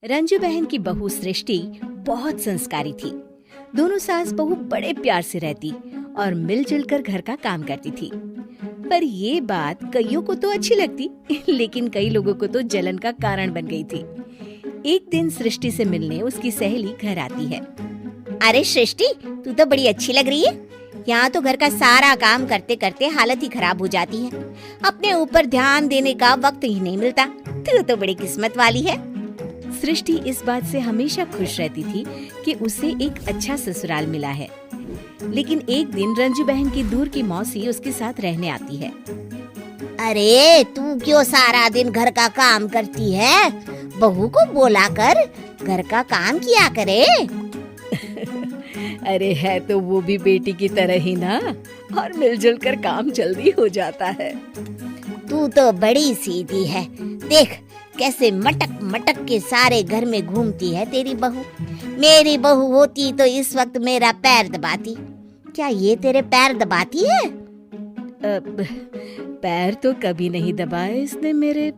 रंजू बहन की बहू सृष्टि बहुत संस्कारी थी। दोनों सास बहू बड़े प्यार से रहती और मिलजुल कर घर का काम करती थी। पर ये बात कईयों को तो अच्छी लगती, लेकिन कई लोगों को तो जलन का कारण बन गई थी। एक दिन सृष्टि से मिलने उसकी सहेली घर आती है। अरे सृष्टि, तू तो बड़ी अच्छी लग रही है। यहाँ तो घर का सारा काम करते करते हालत ही खराब हो जाती है। अपने ऊपर ध्यान देने का वक्त ही नहीं मिलता। तू तो बड़ी किस्मत वाली है। सृष्टि इस बात से हमेशा खुश रहती थी कि उसे एक अच्छा ससुराल मिला है। लेकिन एक दिन रंजू बहन की दूर की मौसी उसके साथ रहने आती है। अरे तू क्यों सारा दिन घर का काम करती है? बहू को बोला कर घर का काम किया करे। अरे है तो वो भी बेटी की तरह ही ना, और मिलजुल कर काम जल्दी हो जाता है। तू तो बड़ी सीधी है। देख कैसे मटक मटक के सारे घर में घूमती है तेरी बहू। मेरी बहू होती तो इस वक्त मेरा पैर दबाती। क्या ये तेरे पैर दबाती है? पैर तो कभी नहीं दबाए इसने मेरे।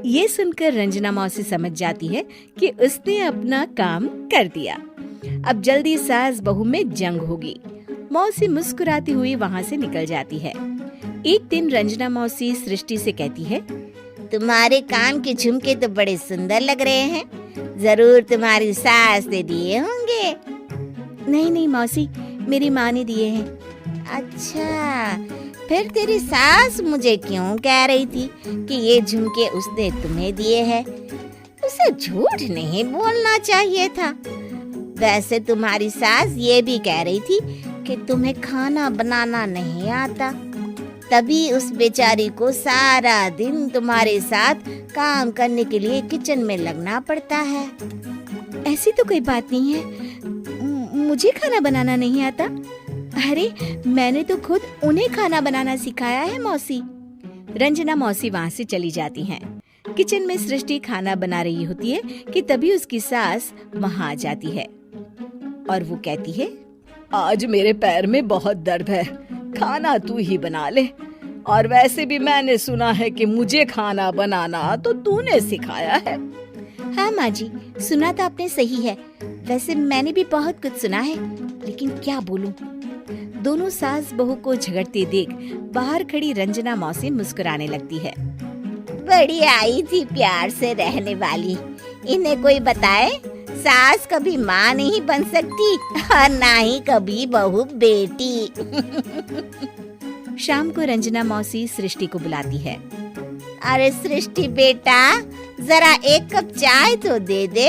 ये सुनकर रंजना मौसी समझ जाती है कि उसने अपना काम कर दिया। अब जल्दी सास बहू में जंग होगी। मौसी मुस्कुराती हुई वहाँ से निकल जाती है। एक दिन रंजना मौसी सृष्टि से कहती है, तुम्हारे कान के झुमके तो बड़े सुंदर लग रहे हैं। जरूर तुम्हारी सास ने दिए होंगे। नहीं मौसी, मेरी माँ ने दिए हैं। अच्छा, फिर तेरी सास मुझे क्यों कह रही थी कि ये झुमके उसने तुम्हें दिए हैं? उसे झूठ नहीं बोलना चाहिए था। वैसे तुम्हारी सास ये भी कह रही थी कि तुम्हें खाना बनाना नहीं आता, तभी उस बेचारी को सारा दिन तुम्हारे साथ काम करने के लिए किचन में लगना पड़ता है। ऐसी तो कोई बात नहीं है, मुझे खाना बनाना नहीं आता। अरे मैंने तो खुद उन्हें खाना बनाना सिखाया है मौसी। रंजना मौसी वहाँ से चली जाती हैं। किचन में सृष्टि खाना बना रही होती है कि तभी उसकी सास वहाँ आ जाती है और वो कहती है, आज मेरे पैर में बहुत दर्द है, खाना तू ही बना ले। और वैसे भी मैंने सुना है कि मुझे खाना बनाना तो तूने सिखाया है। हाँ माँ जी, सुना तो आपने सही है। वैसे मैंने भी बहुत कुछ सुना है, लेकिन क्या बोलूं। दोनों सास बहू को झगड़ते देख बाहर खड़ी रंजना मौसी मुस्कुराने लगती है। बड़ी आई थी प्यार से रहने वाली। इन्हें कोई बताए सास कभी माँ नहीं बन सकती और ना ही कभी बहू बेटी। शाम को रंजना मौसी सृष्टि को बुलाती है। अरे सृष्टि बेटा, जरा एक कप चाय तो दे दे।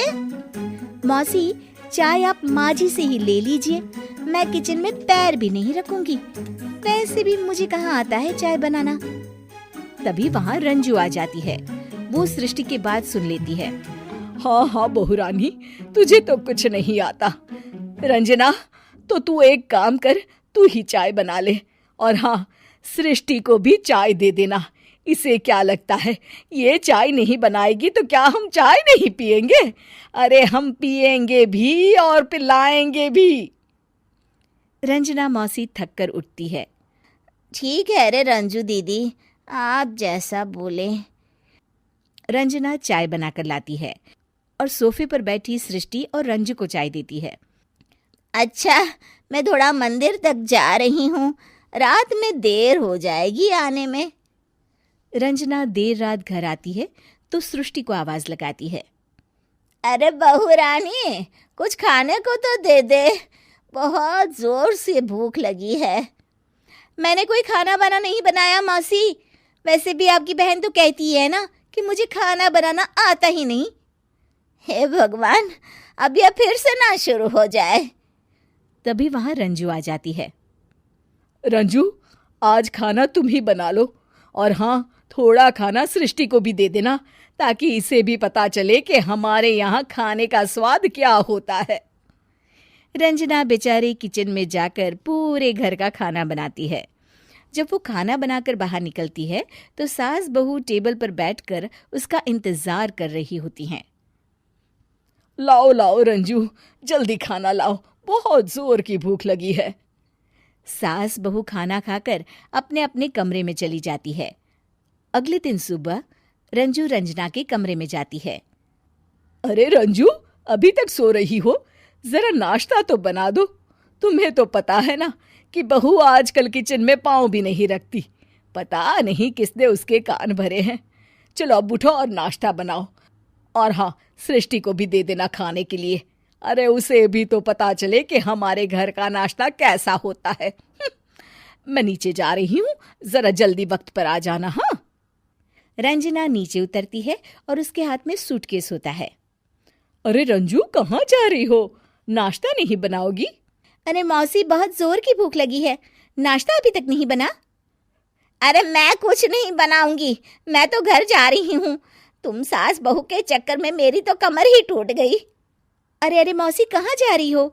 मौसी, चाय आप माँ जी से ही ले लीजिए, मैं किचन में पैर भी नहीं रखूंगी। वैसे भी मुझे कहाँ आता है चाय बनाना। तभी वहाँ रंजू आ जाती है। वो सृष्टि की बात सुन लेती है। हाँ बहू रानी, तुझे तो कुछ नहीं आता। रंजना, तो तू एक काम कर, तू ही चाय बना ले। और हाँ, सृष्टि को भी चाय दे देना। इसे क्या लगता है ये चाय नहीं बनाएगी तो क्या हम चाय नहीं पिएंगे? अरे हम पिएंगे भी और पिलाएंगे भी। रंजना मौसी थक कर उठती है। ठीक है रे रंजू दीदी, आप जैसा बोले। रंजना चाय बनाकर लाती है और सोफे पर बैठी सृष्टि और रंजू को चाय देती है। अच्छा, मैं थोड़ा मंदिर तक जा रही हूँ, रात में देर हो जाएगी आने में। रंजना देर रात घर आती है तो सृष्टि को आवाज लगाती है। अरे बहू रानी, कुछ खाने को तो दे दे, बहुत जोर से भूख लगी है। मैंने कोई खाना बना नहीं बनाया मौसी। वैसे भी आपकी बहन तो कहती है ना कि मुझे खाना बनाना आता ही नहीं। हे भगवान, अब यह फिर से ना शुरू हो जाए। तभी वहाँ रंजू आ जाती है। रंजू, आज खाना तुम ही बना लो, और हाँ, थोड़ा खाना सृष्टि को भी दे देना, ताकि इसे भी पता चले कि हमारे यहाँ खाने का स्वाद क्या होता है। रंजना बेचारी किचन में जाकर पूरे घर का खाना बनाती है। जब वो खाना बनाकर बाहर निकलती है तो सास बहू टेबल पर बैठकर उसका इंतजार कर रही होती हैं। लाओ रंजू, जल्दी खाना लाओ, बहुत जोर की भूख लगी है। सास बहू खाना खाकर अपने अपने कमरे में चली जाती है। अगले दिन सुबह रंजू रंजना के कमरे में जाती है। अरे रंजू, अभी तक सो रही हो? जरा नाश्ता तो बना दो। तुम्हें तो पता है ना कि बहू आजकल किचन में पाँव भी नहीं रखती। पता नहीं किसने उसके कान भरे हैं। चलो अब उठो और नाश्ता बनाओ। और हाँ, सृष्टि को भी दे देना खाने के लिए। अरे उसे भी तो पता चले कि हमारे घर का नाश्ता कैसा होता है। मैं नीचे जा रही हूँ, जरा जल्दी वक्त पर आ जाना। हाँ। रंजना नीचे उतरती है और उसके हाथ में सूटकेस होता है। अरे रंजू, कहाँ जा रही हो? नाश्ता नहीं बनाओगी? अरे मौसी, बहुत जोर की भूख लगी है, नाश्ता अभी तक नहीं बना। अरे मैं कुछ नहीं बनाऊंगी, मैं तो घर जा रही हूँ। तुम सास बहू के चक्कर में मेरी तो कमर ही टूट गई। अरे अरे मौसी, कहाँ जा रही हो?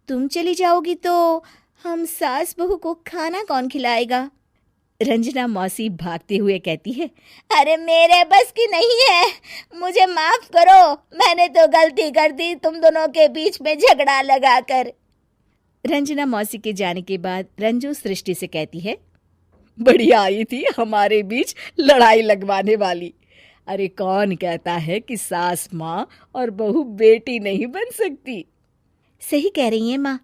तुम चली जाओगी तो हम सास बहू को खाना कौन खिलाएगा? रंजना मौसी भागते हुए कहती है। अरे मेरे बस की नहीं है, मुझे माफ करो। मैंने तो गलती कर दी तुम दोनों के बीच में झगड़ा लगाकर। रंजना मौसी के जाने के बाद रंजू सृष्टि से कहती है। बढ़िया आई थी हमारे बीच लड़ाई लगवाने वाली। अरे कौन कहता है कि सास माँ और बहू बेटी नहीं बन सकती? सही कह रही है माँ।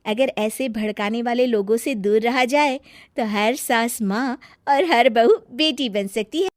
अगर ऐसे भड़काने वाले लोगों से दूर रहा जाए तो हर सास माँ और हर बहू बेटी बन सकती है।